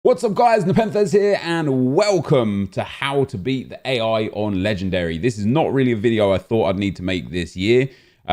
What's up guys, NepentheZ here and welcome to how to beat the AI on Legendary. This is not really a video I thought I'd need to make this year.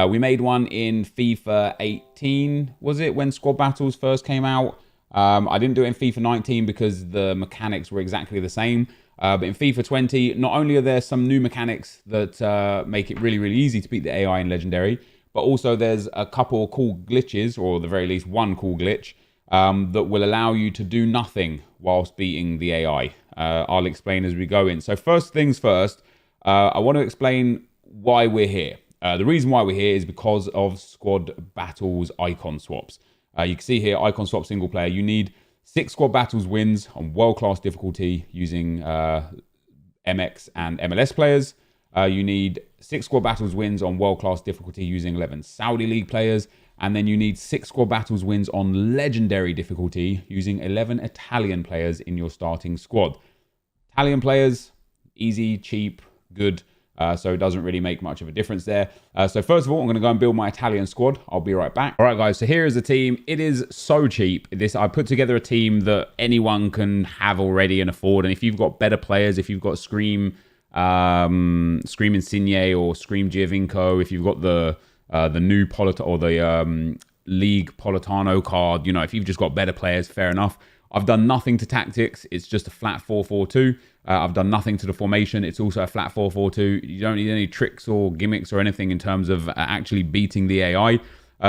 We made one in FIFA 18, was it, when squad battles first came out? I didn't do it in FIFA 19 because the mechanics were exactly the same. But in FIFA 20, not only are there some new mechanics that make it really easy to beat the AI in Legendary, but also there's a couple of cool glitches, or at the very least one cool glitch, that will allow you to do nothing whilst beating the AI. I'll explain as we go in. So first things first, I want to explain why we're here. The reason why we're here is because of squad battles icon swaps. You can see here, icon swap single player. You need 6 squad battles wins on world-class difficulty using MX and MLS players. You need 6 squad battles wins on world-class difficulty using 11 Saudi League players. And then you need 6 squad battles wins on legendary difficulty using 11 Italian players in your starting squad. Italian players, easy, cheap, good. So it doesn't really make much of a difference there. So first of all, I'm going to go and build my Italian squad. I'll be right back. All right, guys. So here is the team. It is so cheap. I put together a team that anyone can have already and afford. And if you've got better players, if you've got Scream Insigne or Scream Giovinco, if you've got the new League Politano card, you know, if you've just got better players, fair enough. I've done nothing to tactics. It's just a flat 4-4-2. I've done nothing to the formation. It's also a flat 4-4-2. You don't need any tricks or gimmicks or anything in terms of actually beating the AI.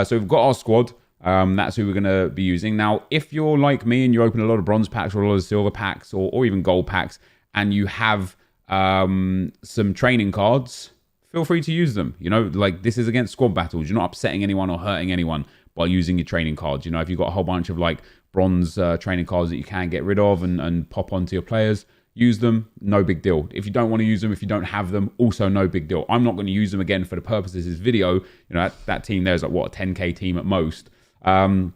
So we've got our squad. That's who we're going to be using. Now, if you're like me and you open a lot of bronze packs or a lot of silver packs or even gold packs, and you have some training cards, feel free to use them. You know, like, this is against squad battles. You're not upsetting anyone or hurting anyone by using your training cards. You know, if you've got a whole bunch of like bronze training cards that you can get rid of and pop onto your players, use them, no big deal. If you don't want to use them, if you don't have them, also no big deal. I'm not going to use them again for the purposes of this video. You know, that team there's like, what, a 10k team at most. So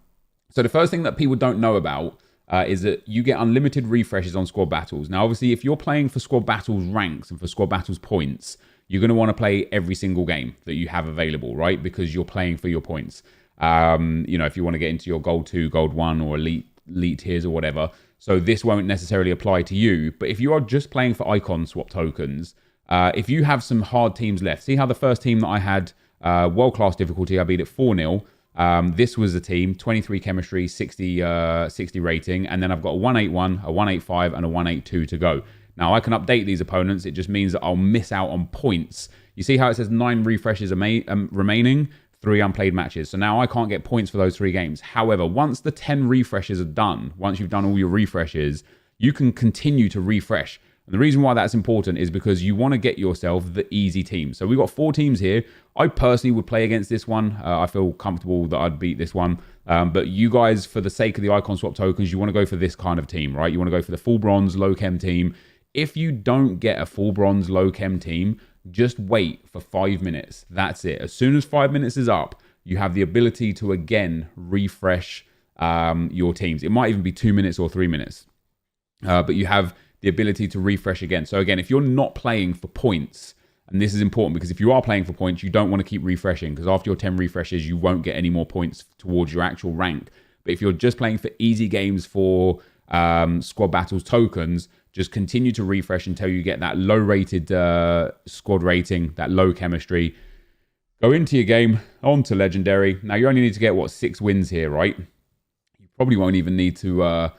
the first thing that people don't know about is that you get unlimited refreshes on squad battles. Now, obviously, if you're playing for squad battles ranks and for squad battles points, you're going to want to play every single game that you have available, right? Because you're playing for your points. You know, if you want to get into your gold 2, gold 1, or elite tiers or whatever. So this won't necessarily apply to you. But if you are just playing for icon swap tokens, if you have some hard teams left, see how the first team that I had, world-class difficulty, I beat it 4-0. This was a team, 23 chemistry, 60 rating. And then I've got a 181, a 185, and a 182 to go. Now, I can update these opponents. It just means that I'll miss out on points. You see how it says 9 refreshes remaining, 3 unplayed matches. So now I can't get points for those 3 games. However, once the 10 refreshes are done, once you've done all your refreshes, you can continue to refresh. And the reason why that's important is because you want to get yourself the easy team. So we've got 4 teams here. I personally would play against this one. I feel comfortable that I'd beat this one. But you guys, for the sake of the icon swap tokens, you want to go for this kind of team, right? You want to go for the full bronze, low chem team. If you don't get a full bronze, low chem team, just wait for 5 minutes. That's it. As soon as 5 minutes is up, you have the ability to again refresh your teams. It might even be 2 minutes or 3 minutes. But you have the ability to refresh again. So again, if you're not playing for points, and this is important because if you are playing for points, you don't want to keep refreshing, because after your 10 refreshes, you won't get any more points towards your actual rank. But if you're just playing for easy games for squad battles tokens, just continue to refresh until you get that low rated squad rating, that low chemistry. Go into your game, on to legendary. Now you only need to get, what, 6 wins here, right? You probably won't even need to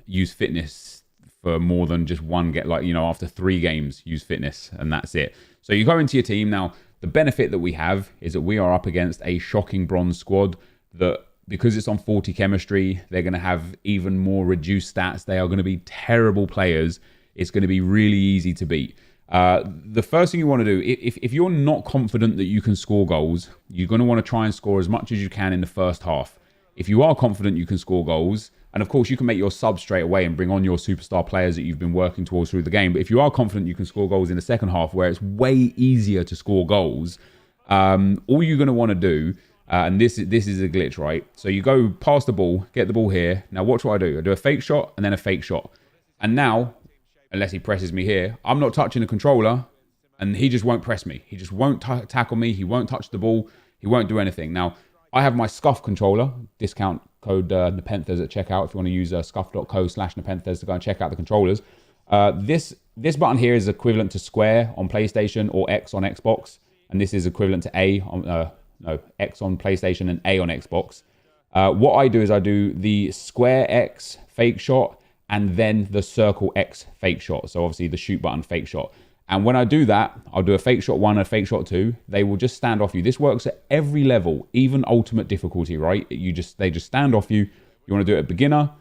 use fitness for more than just one get, like, you know, after 3 games, use fitness and that's it. So you go into your team. Now, the benefit that we have is that we are up against a shocking bronze squad that, because it's on 40 chemistry, they're going to have even more reduced stats. They are going to be terrible players. It's going to be really easy to beat. The first thing you want to do, if you're not confident that you can score goals, you're going to want to try and score as much as you can in the first half. If you are confident you can score goals, and of course you can make your subs straight away and bring on your superstar players that you've been working towards through the game. But if you are confident you can score goals in the second half, where it's way easier to score goals, all you're going to want to do, and this is a glitch, right? So you go past the ball, get the ball here. Now watch what I do. I do a fake shot and then a fake shot. And now, unless he presses me here, I'm not touching the controller and he just won't press me. He just won't tackle me. He won't touch the ball. He won't do anything. Now, I have my scuff controller, discount code NepentheZ at checkout if you want to use scuff.co/NepentheZ to go and check out the controllers. This button here is equivalent to square on PlayStation or X on Xbox, and this is equivalent to A on X on PlayStation and A on Xbox. What I do is I do the square X fake shot and then the circle X fake shot. So obviously the shoot button fake shot. And when I do that, I'll do a fake shot 1 and a fake shot 2. They will just stand off you. This works at every level, even ultimate difficulty, right? They just stand off you. You want to do it at beginner,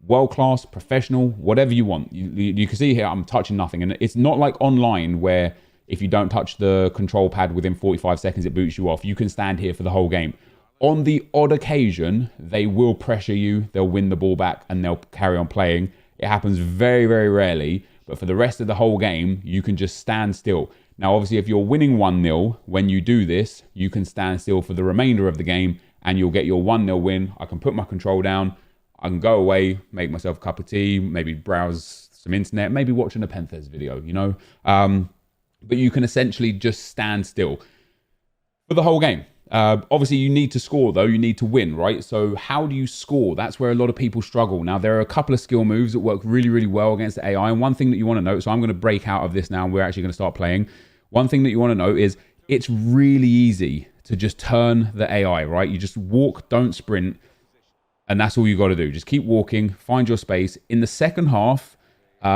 world class, professional, whatever you want. You can see here I'm touching nothing. And it's not like online where if you don't touch the control pad within 45 seconds, it boots you off. You can stand here for the whole game. On the odd occasion, they will pressure you. They'll win the ball back and they'll carry on playing. It happens very, very rarely. But for the rest of the whole game, you can just stand still. Now, obviously, if you're winning 1-0, when you do this, you can stand still for the remainder of the game and you'll get your 1-0 win. I can put my control down. I can go away, make myself a cup of tea, maybe browse some internet, maybe watch a NepentheZ video, you know. But you can essentially just stand still for the whole game. Obviously, you need to score, though. You need to win, right? So how do you score? That's where a lot of people struggle. Now, there are a couple of skill moves that work really, really well against the AI. And one thing that you want to note, so I'm going to break out of this now, and we're actually going to start playing. One thing that you want to know is it's really easy to just turn the AI, right? You just walk, don't sprint. And that's all you got to do. Just keep walking, find your space. In the second half,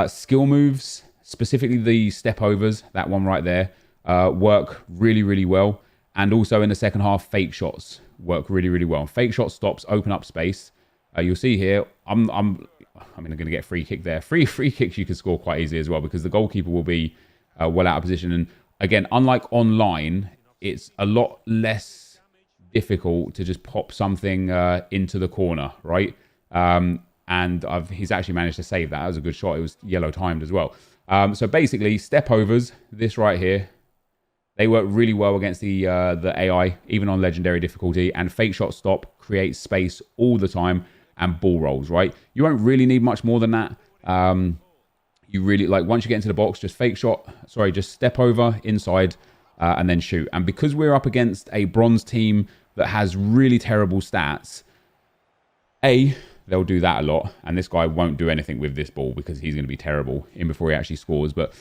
skill moves, specifically the step overs, that one right there, work really, really well. And also in the second half, fake shots work really, really well. Fake shot stops, open up space. You'll see here, I'm going to get free kick there. Free kicks you can score quite easily as well because the goalkeeper will be well out of position. And again, unlike online, it's a lot less difficult to just pop something into the corner, right? And he's actually managed to save that. That was a good shot. It was yellow timed as well. So basically, step overs, this right here, they work really well against the AI, even on legendary difficulty. And fake shot stop creates space all the time, and ball rolls, right? You won't really need much more than that. You really, like, once you get into the box, just just step over inside and then shoot. And because we're up against a bronze team that has really terrible stats, they'll do that a lot. And this guy won't do anything with this ball because he's going to be terrible in before he actually scores. But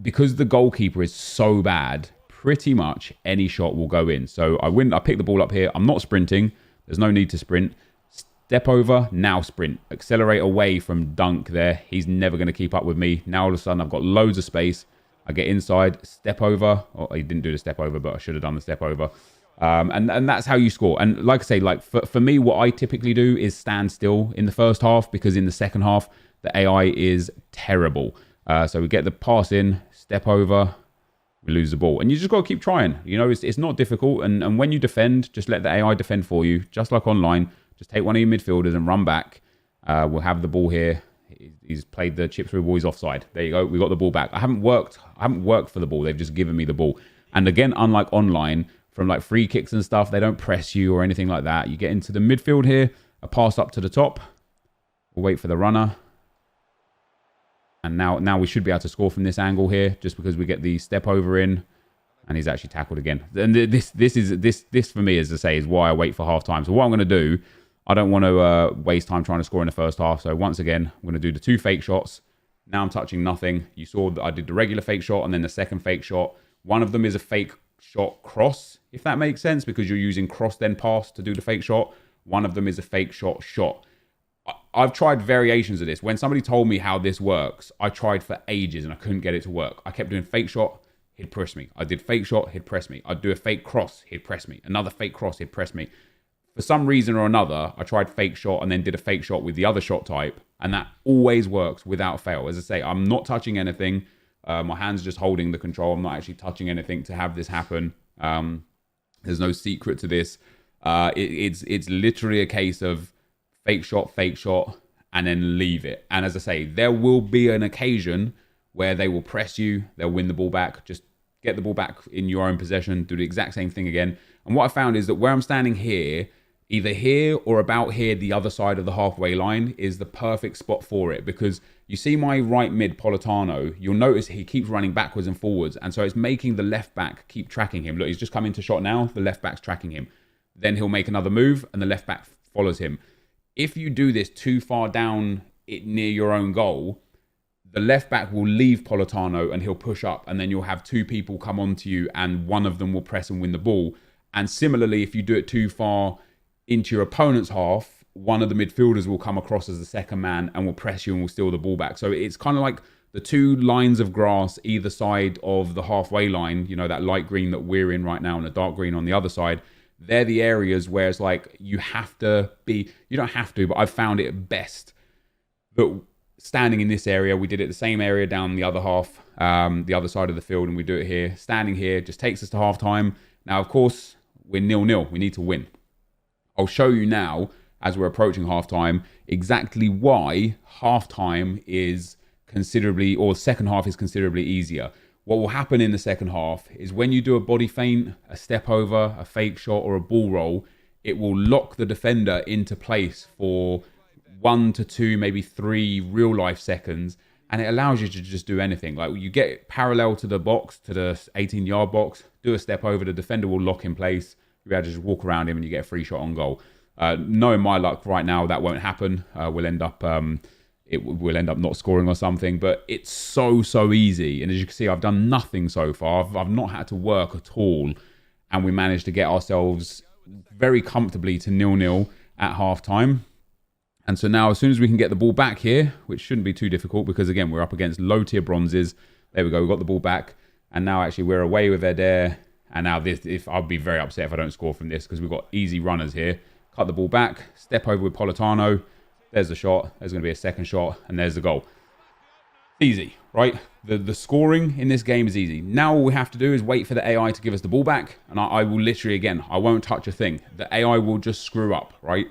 because the goalkeeper is so bad, pretty much any shot will go in. So I pick the ball up here. I'm not sprinting. There's no need to sprint. Step over, now sprint. Accelerate away from dunk there. He's never going to keep up with me. Now all of a sudden I've got loads of space. I get inside, step over. Oh, he didn't do the step over, but I should have done the step over. And that's how you score. And like I say, like for me, what I typically do is stand still in the first half because in the second half, the AI is terrible. So we get the pass in, step over, we lose the ball. And you just got to keep trying. You know, it's not difficult. And when you defend, just let the AI defend for you, just like online. Just take one of your midfielders and run back. We'll have the ball here. He's played the chip through ball. He's offside. There you go. We got the ball back. I haven't worked for the ball. They've just given me the ball. And again, unlike online, from like free kicks and stuff, they don't press you or anything like that. You get into the midfield here, a pass up to the top. We'll wait for the runner. And now we should be able to score from this angle here, just because we get the step over in, and he's actually tackled again. And this for me, as I say, is why I wait for half time. So what I'm going to do, I don't want to waste time trying to score in the first half. So once again, I'm going to do the 2 fake shots. Now I'm touching nothing. You saw that I did the regular fake shot and then the second fake shot. One of them is a fake shot cross, if that makes sense, because you're using cross then pass to do the fake shot. One of them is a fake shot shot. I've tried variations of this. When somebody told me how this works, I tried for ages and I couldn't get it to work. I kept doing fake shot, he'd press me. I did fake shot, he'd press me. I'd do a fake cross, he'd press me. Another fake cross, he'd press me. For some reason or another, I tried fake shot and then did a fake shot with the other shot type. And that always works without fail. As I say, I'm not touching anything. My hand's just holding the control. I'm not actually touching anything to have this happen. There's no secret to this. It's literally a case of fake shot, and then leave it. And as I say, there will be an occasion where they will press you. They'll win the ball back. Just get the ball back in your own possession. Do the exact same thing again. And what I found is that where I'm standing here, either here or about here, the other side of the halfway line, is the perfect spot for it. Because you see my right mid, Politano, you'll notice he keeps running backwards and forwards. And so it's making the left back keep tracking him. Look, he's just come into shot now. The left back's tracking him. Then he'll make another move and the left back follows him. If you do this too far down near your own goal, the left back will leave Politano and he'll push up, and then you'll have two people come onto you and one of them will press and win the ball. And similarly, if you do it too far into your opponent's half, one of the midfielders will come across as the second man and will press you and will steal the ball back. So it's kind of like the two lines of grass either side of the halfway line, you know, that light green that we're in right now and the dark green on the other side. They're the areas where it's like you have to be, you don't have to, but I've found it best that standing in this area, we did it the same area down the other half, the other side of the field, and we do it here. Standing here just takes us to half time. Now, of course, we're 0-0. We need to win. I'll show you now, as we're approaching half time, exactly why half time is considerably, or the second half is considerably easier. What will happen in the second half is when you do a body feint, a step over, a fake shot, or a ball roll, it will lock the defender into place for 1 to 2, maybe 3 real life seconds, and it allows you to just do anything. Like you get parallel to the box, to the 18-yard box, do a step over, the defender will lock in place. You'll be able to just walk around him and you get a free shot on goal. Knowing my luck right now, that won't happen. We'll end up not scoring or something, but it's so easy. And as you can see, I've done nothing so far. I've not had to work at all, and we managed to get ourselves very comfortably to 0-0 at half time. And so now, as soon as we can get the ball back here, which shouldn't be too difficult because, again, we're up against low-tier bronzes. There we go. We've got the ball back. And now, actually, we're away with Adair. And now, I'll be very upset if I don't score from this because we've got easy runners here. Cut the ball back. Step over with Politano. There's the shot. There's going to be a second shot. And there's the goal. Easy, right? The scoring in this game is easy. Now, all we have to do is wait for the AI to give us the ball back. And I will literally, again, I won't touch a thing. The AI will just screw up, right?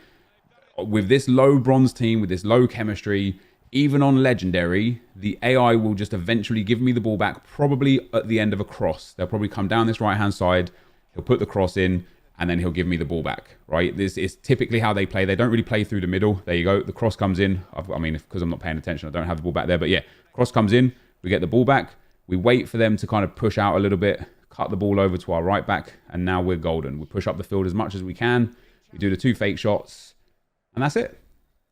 With this low bronze team, with this low chemistry, even on legendary, the AI will just eventually give me the ball back, probably at the end of a cross. They'll probably come down this right-hand side, he'll put the cross in, and then he'll give me the ball back, right? This is typically how they play. They don't really play through the middle. There you go. The cross comes in. I mean, because I'm not paying attention, I don't have the ball back there. But yeah, cross comes in, we get the ball back. We wait for them to kind of push out a little bit, cut the ball over to our right back, and now we're golden. We push up the field as much as we can. We do the 2 fake shots. And that's it.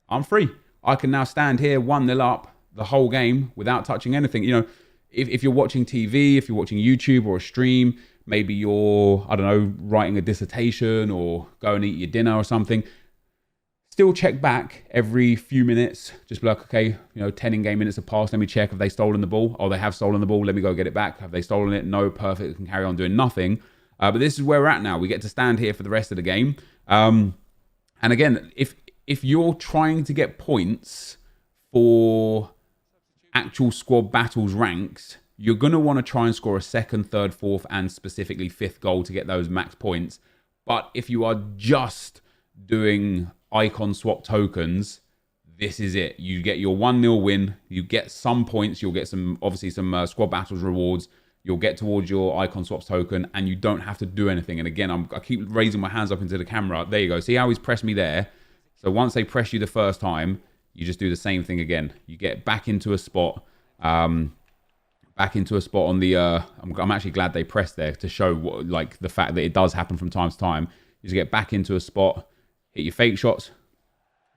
I'm free. I can now stand here 1-0 up the whole game without touching anything. You know, if you're watching TV, if you're watching YouTube or a stream, maybe you're, I don't know, writing a dissertation or go and eat your dinner or something, still check back every few minutes. Just be like, okay, 10 in-game minutes have passed. Let me check. Have they stolen the ball? Oh, they have stolen the ball. Let me go get it back. Have they stolen it? No, perfect. Can carry on doing nothing. But this is where we're at now. We get to stand here for the rest of the game. And again, if you're trying to get points for actual squad battles ranks, you're going to want to try and score a 2nd, 3rd, 4th, and specifically 5th goal to get those max points. But if you are just doing icon swap tokens, this is it. You get your 1-0 win. You get some points. You'll get some squad battles rewards. You'll get towards your icon swaps token, and you don't have to do anything. And again, I keep raising my hands up into the camera. There you go. See how he's pressed me there? So once they press you the first time, you just do the same thing again. You get back into a spot, on the. I'm actually glad they pressed there to show the fact that it does happen from time to time. You just get back into a spot, hit your fake shots.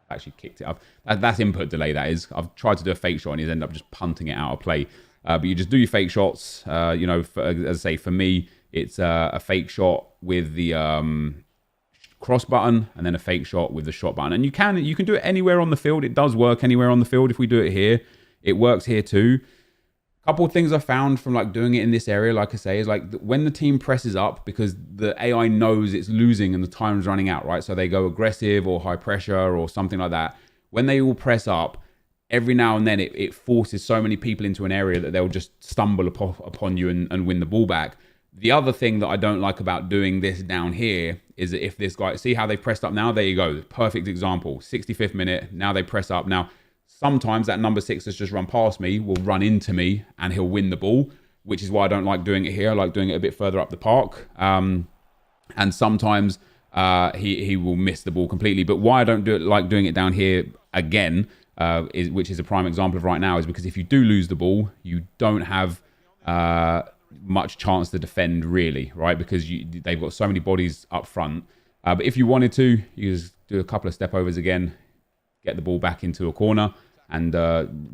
I've actually kicked it up. That's input delay. That is. I've tried to do a fake shot and he's ended up just punting it out of play. But you just do your fake shots. As I say, for me, it's a fake shot with the cross button and then a fake shot with the shot button. And you can do it anywhere on the field. It does work anywhere on the field. If we do it here, it works here too. A couple of things I found from doing it in this area, like I say, is when the team presses up, because the AI knows it's losing and the time's running out, right? So they go aggressive or high pressure or something like that. When they all press up, every now and then it forces so many people into an area that they'll just stumble upon you and win the ball back. The other thing that I don't like about doing this down here is that if this guy, see how they pressed up now? There you go. Perfect example. 65th minute. Now they press up. Now, sometimes that number 6 that's just run past me will run into me and he'll win the ball, which is why I don't like doing it here. I like doing it a bit further up the park. And sometimes he will miss the ball completely. But why I don't doing it down here again, which is a prime example of right now, is because if you do lose the ball, you don't have much chance to defend really, right? Because they've got so many bodies up front. But if you wanted to, you just do a couple of step overs again, get the ball back into a corner, and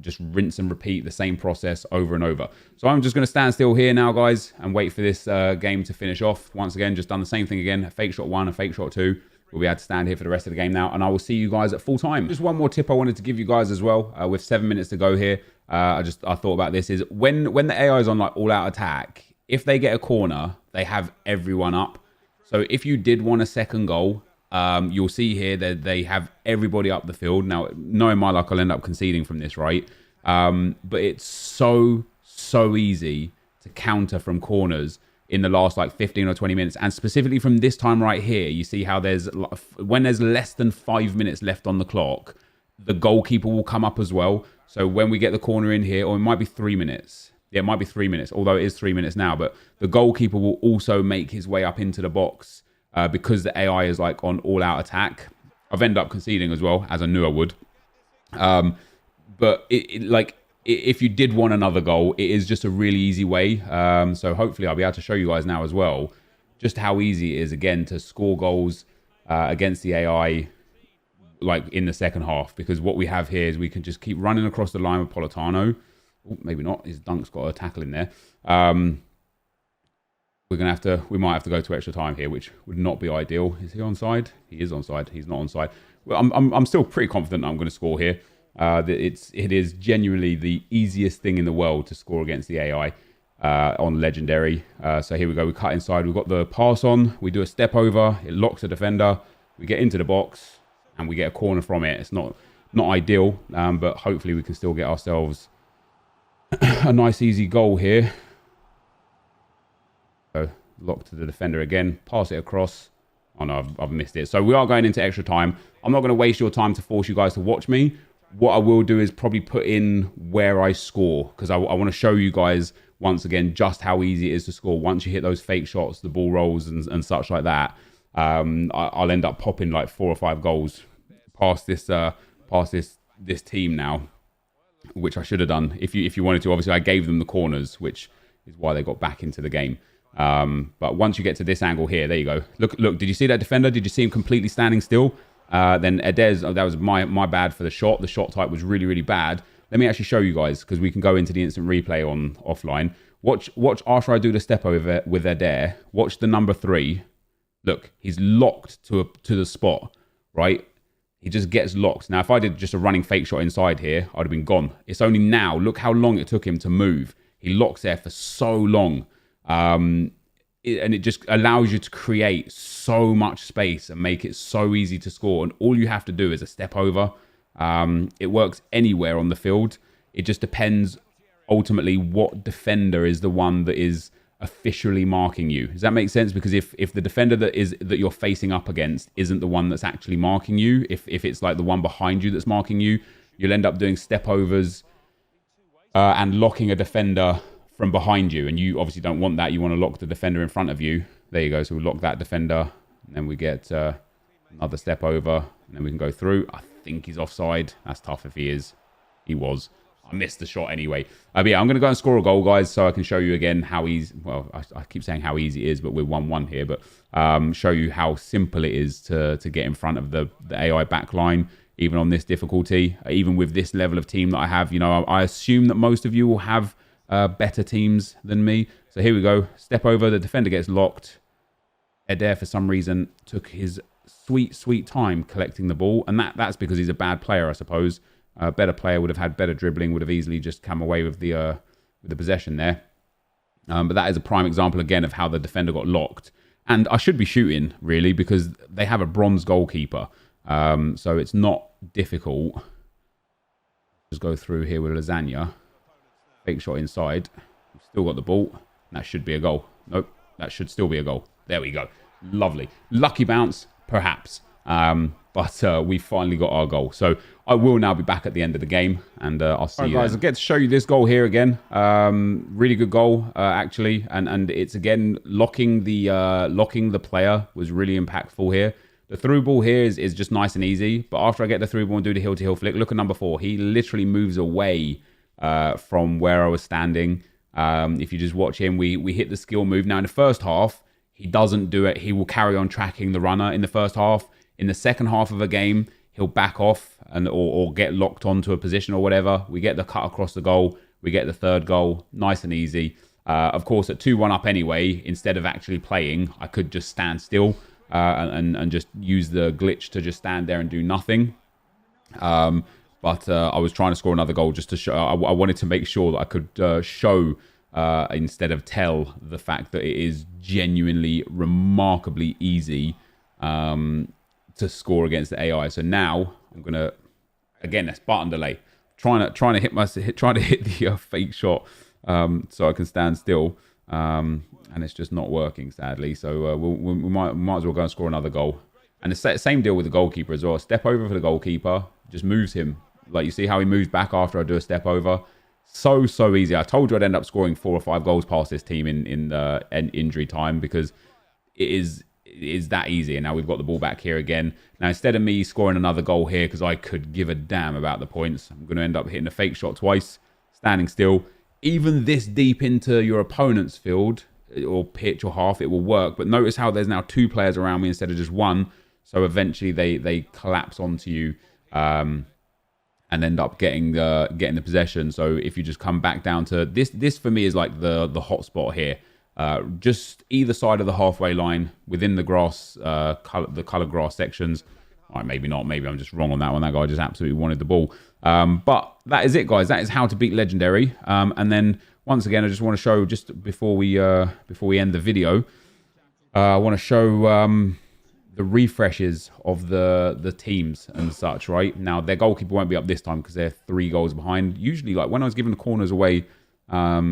just rinse and repeat the same process over and over. So I'm just going to stand still here now, guys, and wait for this game to finish off. Once again, just done the same thing again, a fake shot 1, a fake shot 2. We'll be able to stand here for the rest of the game now, and I will see you guys at full time. Just one more tip I wanted to give you guys as well, with 7 minutes to go here. I thought about this, is when the AI is on like all out attack, if they get a corner, they have everyone up. So if you did want a second goal, you'll see here that they have everybody up the field. Now, knowing my luck, I'll end up conceding from this, right? But it's so easy to counter from corners in the last like 15 or 20 minutes. And specifically from this time right here, you see how when there's less than 5 minutes left on the clock, the goalkeeper will come up as well. So when we get the corner in here, or it might be 3 minutes. Yeah, it might be 3 minutes, although it is 3 minutes now. But the goalkeeper will also make his way up into the box because the AI is like on all out attack. I've ended up conceding as well, as I knew I would. But if you did want another goal, it is just a really easy way. So hopefully I'll be able to show you guys now as well, just how easy it is, again, to score goals against the AI, like in the second half. Because what we have here is we can just keep running across the line with Politano. Ooh, maybe not. His dunk's got a tackle in there. We might have to go to extra time here, which would not be ideal. Is he onside? He is onside. He's not onside. Well, I'm still pretty confident I'm going to score here. It is genuinely the easiest thing in the world to score against the AI on Legendary. So here we go. We cut inside. We've got the pass on. We do a step over. It locks the defender. We get into the box and we get a corner from it. It's not ideal, but hopefully we can still get ourselves a nice easy goal here. So lock to the defender again. Pass it across. Oh no, I've missed it. So we are going into extra time. I'm not going to waste your time to force you guys to watch me. What I will do is probably put in where I score, because I want to show you guys once again just how easy it is to score. Once you hit those fake shots, the ball rolls and such like that, I'll end up popping like 4 or 5 goals past this team now, which I should have done if you wanted to. Obviously, I gave them the corners, which is why they got back into the game. But once you get to this angle here, there you go. Look, did you see that defender? Did you see him completely standing still? Then Edez, that was my bad for the shot. The shot type was really, really bad. Let me actually show you guys, because we can go into the instant replay on offline. Watch after I do the step over with Eder. Watch the number 3. Look, he's locked to the spot, right? He just gets locked. Now, if I did just a running fake shot inside here, I'd have been gone. It's only now. Look how long it took him to move. He locks there for so long. And it just allows you to create so much space and make it so easy to score. And all you have to do is a step over. It works anywhere on the field. It just depends ultimately what defender is the one that is officially marking you. Does that make sense? Because if the defender that you're facing up against isn't the one that's actually marking you, if it's like the one behind you that's marking you, you'll end up doing step overs and locking a defender from behind you, and you obviously don't want that. You want to lock the defender in front of you. There you go. So we lock that defender, and then we get another step over, and then we can go through. I think he's offside. That's tough if he is. He was. I missed the shot anyway. But yeah, I'm going to go and score a goal, guys, so I can show you again how easy. Well, I keep saying how easy it is, but we're 1-1 here. But show you how simple it is to get in front of the AI back line, even on this difficulty, even with this level of team that I have. You know, I assume that most of you will have better teams than me. So here we go. Step over. The defender gets locked. Eder, for some reason, took his sweet time collecting the ball. And that's because he's a bad player, I suppose. A better player would have had better dribbling, would have easily just come away with the possession there. But that is a prime example, again, of how the defender got locked. And I should be shooting, really, because they have a bronze goalkeeper. So it's not difficult. Just go through here with Lasagna. Fake shot inside. We've still got the ball. That should be a goal. Nope. That should still be a goal. There we go. Lovely. Lucky bounce, perhaps. But we finally got our goal. So I will now be back at the end of the game, and I'll see you guys. I'll get to show you this goal here again. Really good goal, actually. And it's, again, locking the player was really impactful here. The through ball here is just nice and easy. But after I get the through ball and do the heel-to-heel flick, look at number 4. He literally moves away from where I was standing. If you just watch him, we hit the skill move. Now, in the first half, he doesn't do it. He will carry on tracking the runner in the first half. in the second half of a game, he'll back off and or get locked onto a position or whatever. We get the cut across the goal. We get the third goal. Nice and easy. Of course, at 2-1 up anyway, instead of actually playing, I could just stand still and just use the glitch to just stand there and do nothing. But I was trying to score another goal just to show. I wanted to make sure that I could show instead of tell the fact that it is genuinely remarkably easy to score against the AI. So now I'm gonna, again, that's button delay. Trying to hit the fake shot so I can stand still, and it's just not working, sadly. So we might as well go and score another goal. And the same deal with the goalkeeper as well. Step over for the goalkeeper, just moves him. Like, you see how he moves back after I do a step over. So easy. I told you I'd end up scoring 4 or 5 goals past this team in injury time, because it is that easy. And now we've got the ball back here again. Now, instead of me scoring another goal here, because I could give a damn about the points, I'm going to end up hitting a fake shot twice, standing still. Even this deep into your opponent's field or pitch or half, it will work. But notice how there's now 2 players around me instead of just 1. So eventually they collapse onto you and end up getting the possession. So if you just come back down to this for me is like the hot spot here. Just either side of the halfway line within the grass, the color grass sections. All right, maybe not. Maybe I'm just wrong on that one. That guy just absolutely wanted the ball. But that is it, guys. That is how to beat Legendary. And then once again, I just want to show, just before we end the video, I want to show the refreshes of the teams and such. Right now, their goalkeeper won't be up this time because they're 3 goals behind. Usually, like when I was giving the corners away at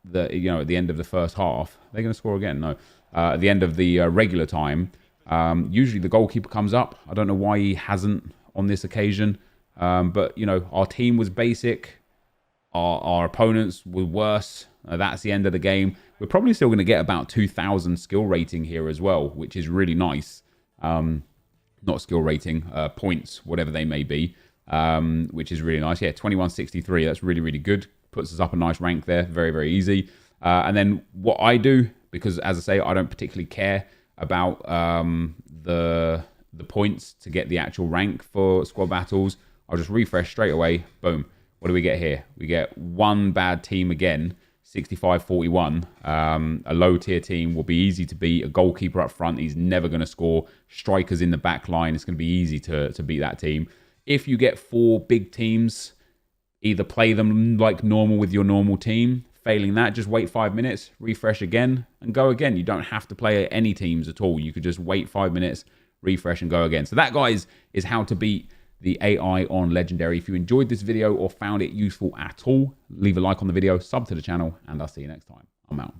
the end of the first half, they're going to score again. No, at the end of the regular time, usually the goalkeeper comes up. I don't know why he hasn't on this occasion, but our team was basic. Our opponents were worse. That's the end of the game. We're probably still going to get about 2,000 skill rating here as well, which is really nice. Not skill rating, points, whatever they may be, which is really nice. Yeah, 2163. That's really, really good. Puts us up a nice rank there. Very, very easy. And then what I do, because as I say, I don't particularly care about the points to get the actual rank for squad battles. I'll just refresh straight away. Boom. What do we get here? We get 1 bad team again. 65-41. A low tier team will be easy to beat. A goalkeeper up front, he's never going to score. Strikers in the back line, it's going to be easy to beat that team. If you get 4 big teams, either play them like normal with your normal team. Failing that, just wait 5 minutes, refresh again, and go again. You don't have to play any teams at all. You could just wait 5 minutes, refresh, and go again. So that, guys, is how to beat the AI on Legendary. If you enjoyed this video or found it useful at all, leave a like on the video, sub to the channel, and I'll see you next time. I'm out.